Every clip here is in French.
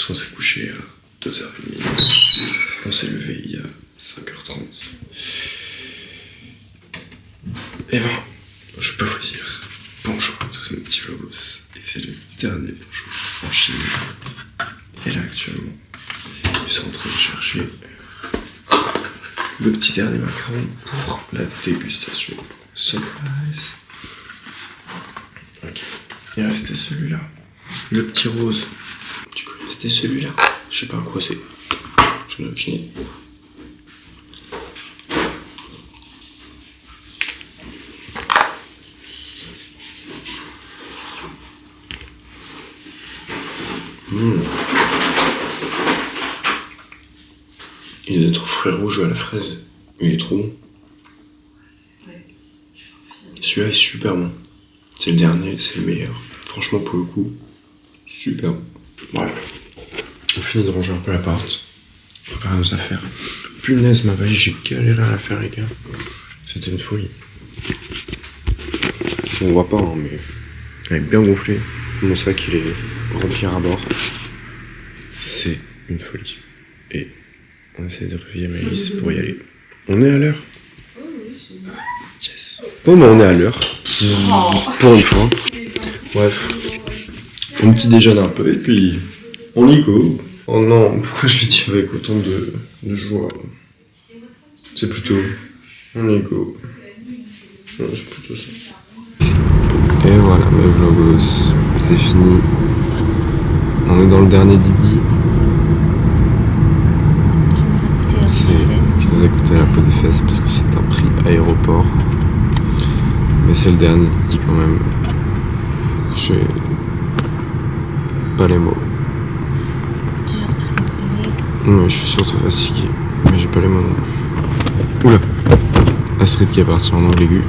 qu'on s'est couché à 2h30. On s'est levé il y a 5h30. Et bon, je peux vous dire bonjour à tous mes petits vlogos. Et c'est le dernier bonjour en Chine. Et là actuellement, ils sont en train de chercher le petit dernier macaron pour la dégustation. Surprise. Ok. Il restait celui-là. Le petit rose. Du coup, il restait celui-là. Je sais pas quoi c'est. Je n'ai aucune idée. Il doit être fruits rouges à la fraise. Il est trop bon. Celui-là est super bon. C'est le dernier, c'est le meilleur. Franchement, pour le coup, super bon. Bref, on finit de ranger un peu l'appart. Préparer nos affaires. Punaise, ma valise, j'ai galéré à la faire, les gars. C'était une folie. On voit pas, hein, mais elle est bien gonflée. Mon sac, il est rempli à bord. C'est une folie. Et on essaie de réveiller Maëlys pour y aller. On est à l'heure. Yes. Bon, bah on est à l'heure. Pour une fois. Bref. On petit déjeune un peu et puis on y go. Oh non, pourquoi je l'ai dit avec autant de joie? C'est plutôt on y go. Non, c'est plutôt ça. Et voilà mes vlogos, c'est fini. On est dans le dernier Didi. Qui nous a coûté la peau des fesses parce que c'est un prix aéroport. Mais c'est le dernier Didi quand même. J'ai pas les mots. Tu es surtout fatigué. Ouais, je suis surtout fatigué. Mais j'ai pas les mots non plus. Oula, Astrid qui est partie en angle aigu.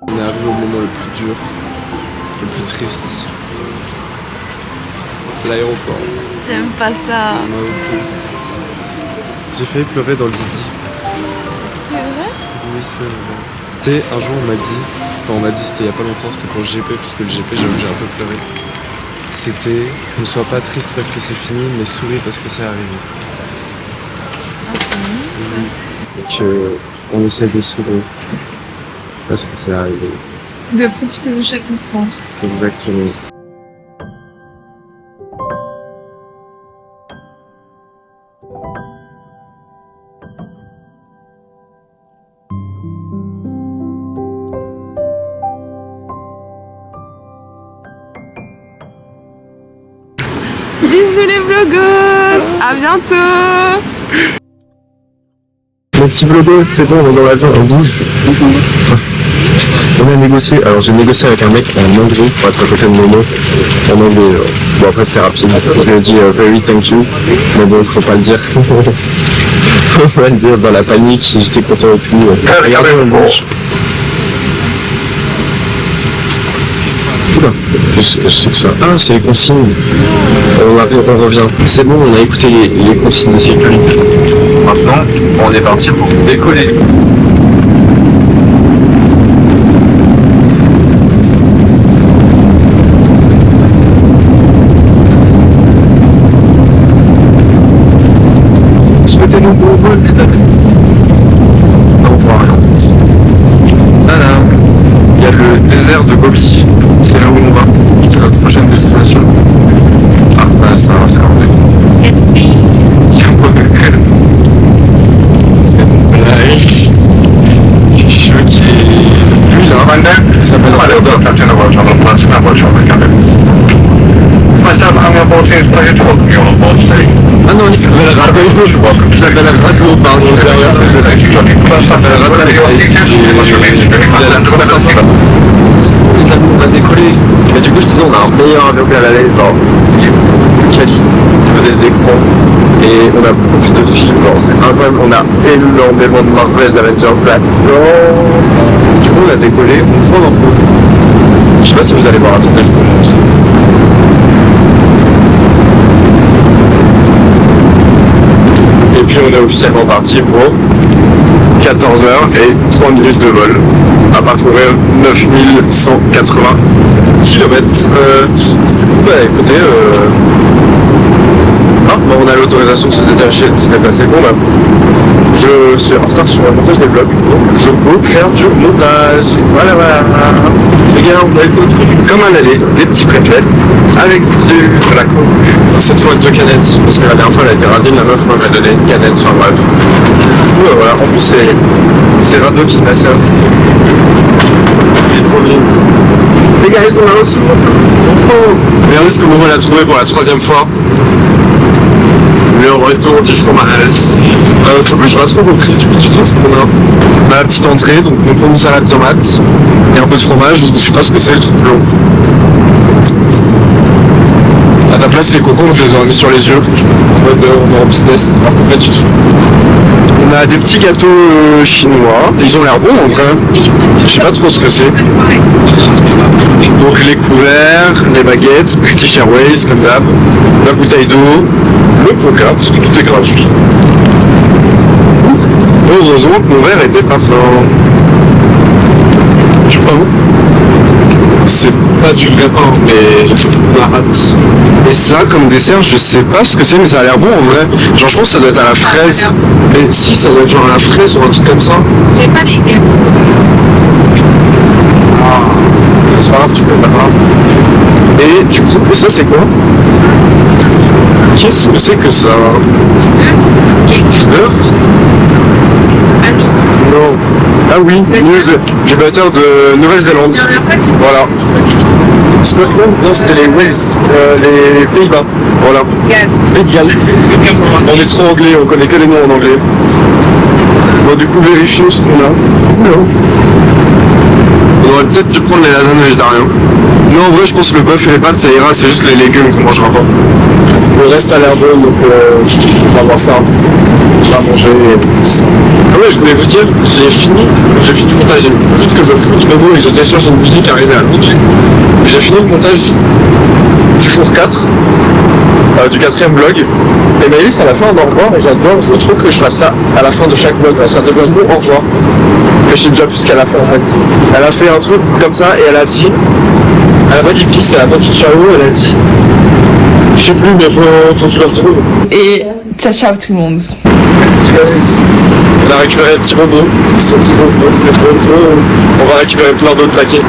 On est arrivé au moment le plus dur, le plus triste. L'aéroport. J'aime pas ça. J'ai failli pleurer dans le Didi. C'est vrai? Oui, c'est vrai. Tu sais, un jour on m'a dit, enfin on m'a dit c'était il y a pas longtemps, c'était pour le GP, parce que le GP j'ai un peu pleuré. C'était ne sois pas triste parce que c'est fini, mais souris parce que c'est arrivé. Ah, c'est mignon ça. Et que on essaie de sourire parce que c'est arrivé. De profiter de chaque instant. Exactement. Bisous les vlogos. À bientôt. Mon petit blogos, c'est bon, on est dans l'avion, on bouge. On a négocié, alors j'ai négocié avec un mec en anglais pour être à côté de Momo. En anglais, bon après c'était rapide. Je lui ai dit very thank you, mais bon, faut pas le dire. Faut pas le dire dans la panique, j'étais content et tout. Regardez mon bouge. Qu'est-ce que c'est que ça? Ah, c'est les consignes. On revient. C'est bon, on a écouté les consignes de sécurité. Maintenant, on est parti pour décoller. Souhaitez-nous bon vol, les amis. Non, pour rien. Voilà. Il y a le désert de Gobi. C'est là où on va. C'est notre prochaine destination. Ah, bah ça va, c'est vrai. C'est bon, là, je suis choqué. Lui, là, il s'appelle Radar. Ah non, il s'appelle Rado. Il s'appelle Rado, pardon, j'ai inversé de la question. Il s'appelle Rado, il a l'air trop sympa. Les amis, on va décoller. Mais du coup, je disais, on a un meilleur avion qu'à l'aller, genre, il est plus quali, il a des écrans, et on a beaucoup plus de films, genre, c'est incroyable, on a énormément de Marvel, d'Avengers là-dedans. Du coup, on a décollé, on fond un peu. Je sais pas si vous allez voir, attendez, je vous montre. Et puis on est officiellement parti pour 14 h et 3 minutes de vol à parcourir 9180 km. Du coup, bah écoutez, on a l'autorisation de se détacher, de se déplacer. Bon, bah, je suis en retard sur le montage des vlogs, donc je peux faire du montage. Voilà. Les gars, on a écouté comme un aller, des petits préfets avec de la coke. Cette fois 2 canettes, parce que la dernière fois elle a été radine, la meuf m'avait donné une canette, enfin bref. Du coup, voilà, en plus c'est Rado qui m'a servi. Il est trop vite. Les gars, ils sont là aussi. Enfin, regardez ce que Momo a trouvé pour la 3e fois. Le retour du fromage. Je pas trop compris du coup ce qu'on a. On a la petite entrée, donc on prend une salade de tomates et un peu de fromage, je sais pas ce que c'est le truc long. À ta place les cocons je les ai mis sur les yeux. En mode on est en business, alors qu'en fait du tout. On a des petits gâteaux chinois, ils ont l'air bons en vrai. Je sais pas trop ce que c'est. Donc les couverts, les baguettes, British Airways comme d'hab, la bouteille d'eau, le coca, parce que tout est gratuit. Heureusement que mon verre était parfum. Je sais pas où. C'est pas du vrai pain, mais la rate. Et ça, comme dessert, je sais pas ce que c'est, mais ça a l'air bon en vrai. Genre, je pense que ça doit être à la fraise. Mais si, ça doit être genre à la fraise ou un truc comme ça. J'ai pas les gâteaux. Ah, c'est pas grave, tu peux pas grave. Et du coup, et ça c'est quoi? Qu'est-ce que c'est que ça? Du beurre? Non. Ah oui, news, du butter de Nouvelle-Zélande. Voilà. Scotland, non, c'était les Wales, les Pays-Bas. Voilà. Pays de Galles. On est trop anglais, on connaît que les noms en anglais. Bon, du coup, vérifions ce qu'on a. Non. On aurait peut-être dû prendre les lasagnes végétariens. Non, en vrai, je pense que le bœuf et les pâtes, ça ira, c'est juste les légumes qu'on mangera pas. Le reste a l'air bon, donc on va voir ça. On va manger et tout ça. Ah ouais, je voulais vous dire, j'ai fini le montage. Il faut juste que je floute Momo et que je télécharge une musique arrivée à Londres. J'ai fini le montage du jour 4, du 4e vlog. Et Maëlys, elle a fait un au revoir et j'adore, je trouve que je fasse ça à la fin de chaque vlog. Ça devient mon au revoir. Mais je sais déjà plus ce qu'elle a fait en fait. Elle a fait un truc comme ça et elle a dit, elle a pas dit peace, elle a pas dit ciao, elle a dit, je sais plus mais faut que je le retrouve. Et ciao tout le monde. On a récupéré les petits bonbons, ils sont petits bonbons, c'est trop trop. On va récupérer plein d'autres paquets.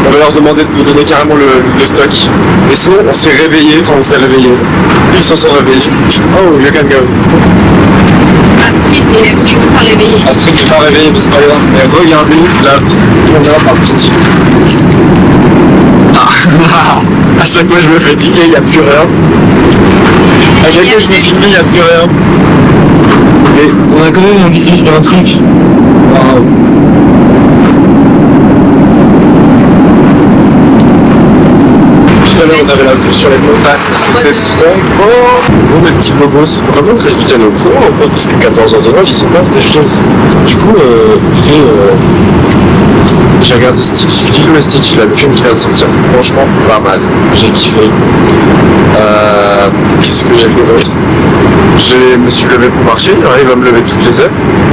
On va leur demander de nous donner carrément le stock. Mais sinon on s'est réveillé, enfin on s'est réveillé. Ils se sont réveillés. Oh, you can go. Astrid est absolument pas réveillée. Astrid n'est pas réveillée, mais c'est pas grave. Mais regardez, là, on a par pitié. Ah. À chaque fois je me fais piquer, il n'y a plus rien. À chaque fois je me filme, il n'y a plus rien. Mais on a quand même un bisou sur un truc. Waouh. Tout à l'heure, on avait la vue sur les montagnes. C'était trop bon. Mes petits bobos. Vraiment que je vous tienne au courant, parce que 14 heures de vol, il se passe des choses. Du coup, j'ai regardé Stitch, Lilo et Stitch, le film qui vient de sortir. Franchement, pas mal. J'ai kiffé. Qu'est-ce que j'ai fait d'autre? Je me suis levé pour marcher. Il va me lever toutes les heures.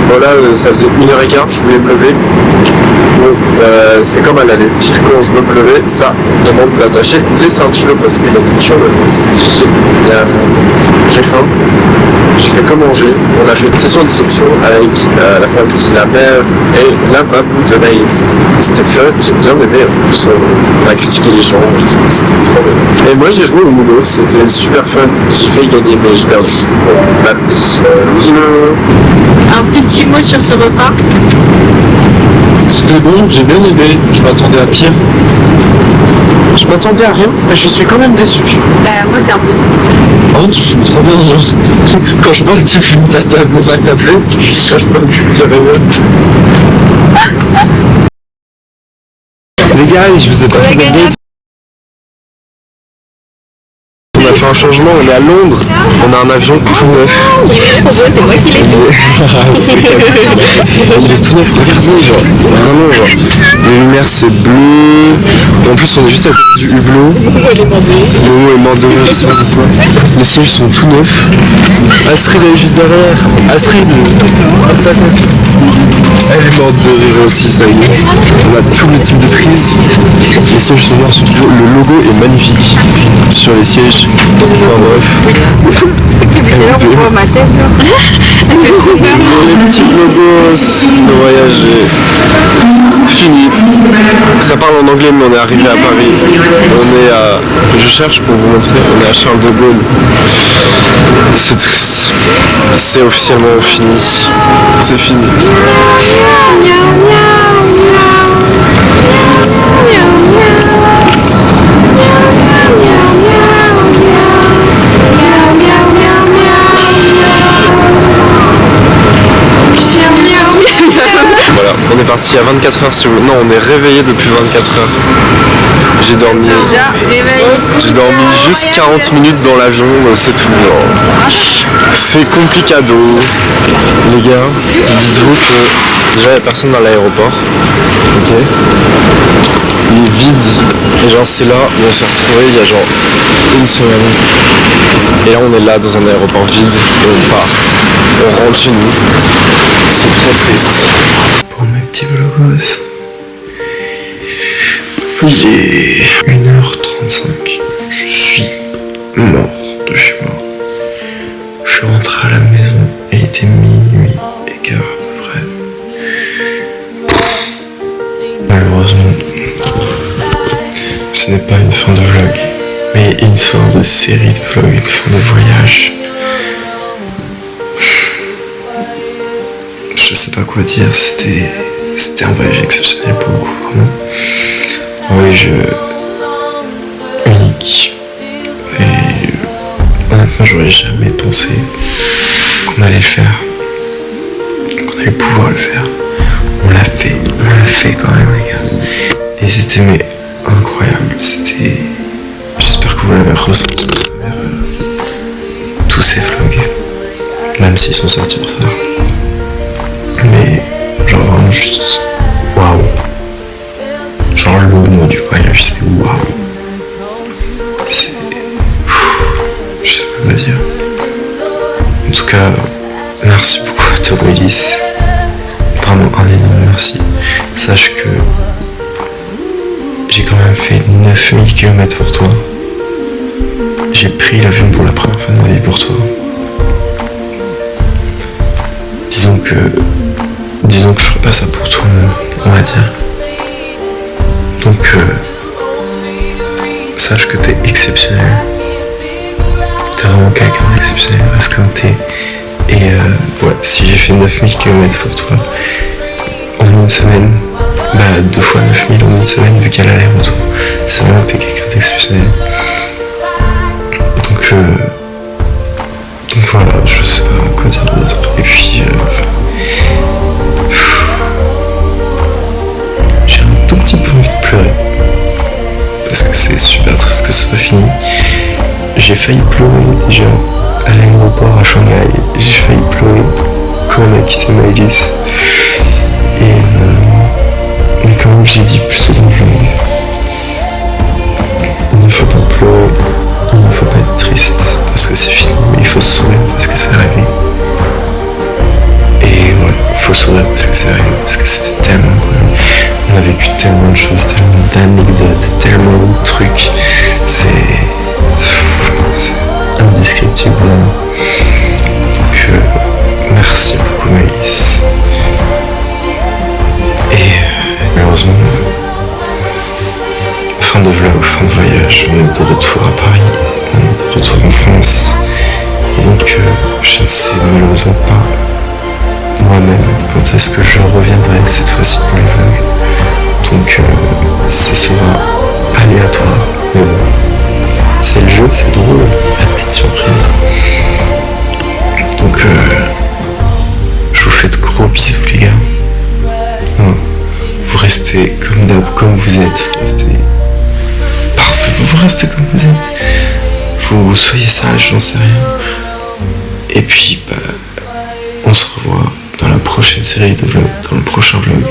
Voilà, ça faisait 1h15, je voulais me lever. Bon, c'est comme à l'aller. Quand je veux me lever, ça demande d'attacher les ceintures parce que la nourriture, j'ai faim. J'ai fait que manger. On a fait une session de discussion avec la famille, la mère et la maman de Naïs. C'était fun, j'ai bien aimé. En plus, on a critiqué les gens et tout. C'était trop bien. Et moi, j'ai joué au Moulot, c'était super fun. J'ai failli gagner, mais j'ai perdu. Un petit mot sur ce repas. C'était bon, j'ai bien aimé. Je m'attendais à pire. Je m'attendais à rien, mais je suis quand même déçu. Bah, moi, c'est un peu ça. Oh, tu filmes trop bien, genre. Quand je parle, tu filmes ma tablette. Quand je parle, tu dirais les gars, je vous ai pas fait de date. On a fait un changement, on est à Londres. On a un avion tout neuf. C'est moi qui l'ai fait. Il est tout neuf, regardez, genre. Vraiment, genre. Les lumières, c'est bleu. En plus, on est juste à côté du hublot. Momo est mort de rire, je sais pas pourquoi. Les sièges sont tout neufs. Astrid, elle est juste derrière. Astrid, hop ta tête. Elle est morte de rire aussi, ça y est. On a tout le type de prise. Les sièges sont noirs, sont beaux. Le logo est magnifique sur les sièges. Enfin bref. D'ailleurs, on voit ma tête là. Elle fait trop peur. Les petits logos, le voyage est fini. Ça parle en anglais, mais on est arrivé à Paris. On est à... Je cherche pour vous montrer, on est à Charles de Gaulle. C'est triste. C'est officiellement fini. C'est fini. Voilà, on est parti à 24 heures sur le... Non, on est réveillé depuis 24 heures. J'ai dormi juste 40 minutes dans l'avion, c'est tout. C'est complicado. Les gars, dites-vous que déjà il n'y a personne dans l'aéroport. Ok. Il est vide. Et genre c'est là où on s'est retrouvé il y a genre une semaine. Et là on est là dans un aéroport vide et on part. On rentre chez nous. C'est trop triste. Pour mes petits vlogos. Il est 1h35. Je suis mort de chez mort. Je suis rentré à la maison et il était minuit et quart à peu près. Malheureusement, ce n'est pas une fin de vlog, mais une fin de série de vlogs, une fin de voyage. Je sais pas quoi dire, c'était un voyage exceptionnel pour le coup, vraiment. Un voyage unique. Et honnêtement, j'aurais jamais pensé qu'on allait le faire, qu'on allait pouvoir le faire. On l'a fait quand même, les gars. Et c'était incroyable. J'espère que vous l'avez ressenti à travers tous ces vlogs, même s'ils sont sortis en retard. Mais genre vraiment juste waouh. Genre le mot du voyage c'est waouh. Je sais pas quoi dire. En tout cas, merci beaucoup à toi Willis. Vraiment un énorme merci. Sache que j'ai quand même fait 9000 km pour toi. J'ai pris l'avion pour la première fois de ma vie pour toi. Disons que je ferai pas ça pour tout le monde, on va dire. Donc sache que t'es exceptionnel. T'es vraiment quelqu'un d'exceptionnel, reste comme t'es. Et ouais, si j'ai fait 9000 km pour toi en une semaine, bah 2 fois 9000 en une semaine vu qu'elle a l'aller-retour, c'est vraiment que t'es quelqu'un d'exceptionnel. Donc voilà, je sais pas quoi dire d'autre. Et puis j'ai un tout petit peu envie de pleurer. parce que c'est super triste que ce soit fini. J'ai failli pleurer déjà à l'aéroport à Shanghai. J'ai failli pleurer quand on a quitté Maëlys. Mais comme je l'ai dit plus tôt dans le vlog, il ne faut pas pleurer, il ne faut pas être triste parce que c'est fini, mais il faut sourire parce que c'est arrivé. Et ouais, il faut sourire parce que c'est arrivé, parce que c'était tellement incroyable. On a vécu tellement de choses, tellement d'anecdotes, tellement de trucs. C'est indescriptible. Donc merci beaucoup Maëlys. Et malheureusement, fin de vlog, fin de voyage, on est de retour à Paris, on est de retour en France. Et donc je ne sais malheureusement pas moi-même quand est-ce que je reviendrai cette fois-ci pour les vlogs. Donc ça sera aléatoire, mais bon, c'est le jeu, c'est drôle, la petite surprise. Donc je vous fais de gros bisous les gars. Vous restez comme d'hab, comme vous êtes, vous restez parfait, vous restez comme vous êtes. Vous soyez sage, j'en sais rien. Et puis on se revoit dans la prochaine série de vlogs, dans le prochain vlog.